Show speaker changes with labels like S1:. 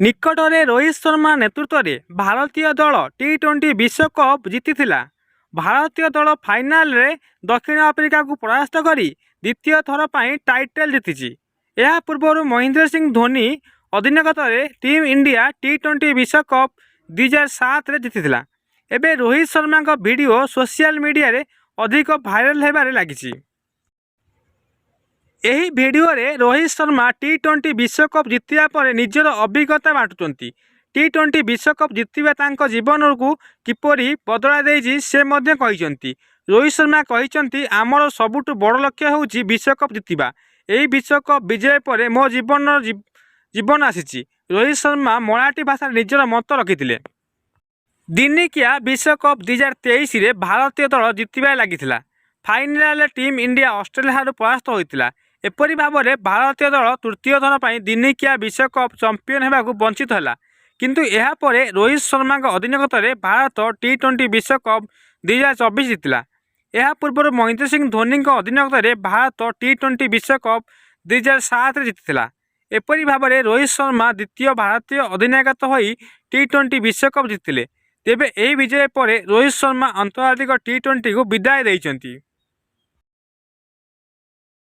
S1: निकटरे रोहित शर्मा नेतृत्व में भारतीय दल टी20 विश्वकप जीतिथिला। भारतीय दल फाइनाल रे दक्षिण आफ्रिका को परास्त करी द्वितीय थर पर टाइटल जीति। यह पूर्व महेंद्र सिंह धोनी अधिनायकत्व टीम इंडिया टी20 विश्वकप 2007 रे जीतिथिला। एबे रोहित शर्मा का वीडियो सोशल मीडिया रे अधिक भाइराल होबारे लागिछि। यही वीडियो रे रोहित शर्मा टी20 विश्वकप जितिया पर निजर अभिज्ञता बांटुचंती। टी20 विश्वकप जितिबा तांको जीवन को किपरि बदला देइछि से मध्य कहिसंती। रोहित शर्मा कहिसंती आमर सबुठु बड़ लक्ष्य होउछि विश्वकप जितिबा। एही विश्वकप विजय पर मो जीवन आसीछि। रोहित शर्मा मराठी भाषा निजर मत रखिथिले। दिनिकिया विश्वकप 2023 रे भारतीय दल जितिबा लागिथिला। फाइनाल टीम इंडिया ऑस्ट्रेलिया हारू परास्त होइतिला। एपरी भाव में भारतीय दल तृतीय थर पर दिनिकिया विश्वकप चैंपियन होगाकू वंचित है। किंतु यह पर रोहित शर्मा अधिनायकत्व भारत टी20 विश्वकप 2024 जीतिला। यह पूर्व महेंद्र सिंह धोनी अधिनायकत्व भारत टी20 विश्वकप 2007 जीतिला। एपरी भाव में रोहित शर्मा द्वितीय भारतीय अधिनायकत्व हो टी20 विश्वकप जीतिले। तेबे यही विजय पर रोहित शर्मा अंतर्जातिक टी20 को विदाय देइछंती।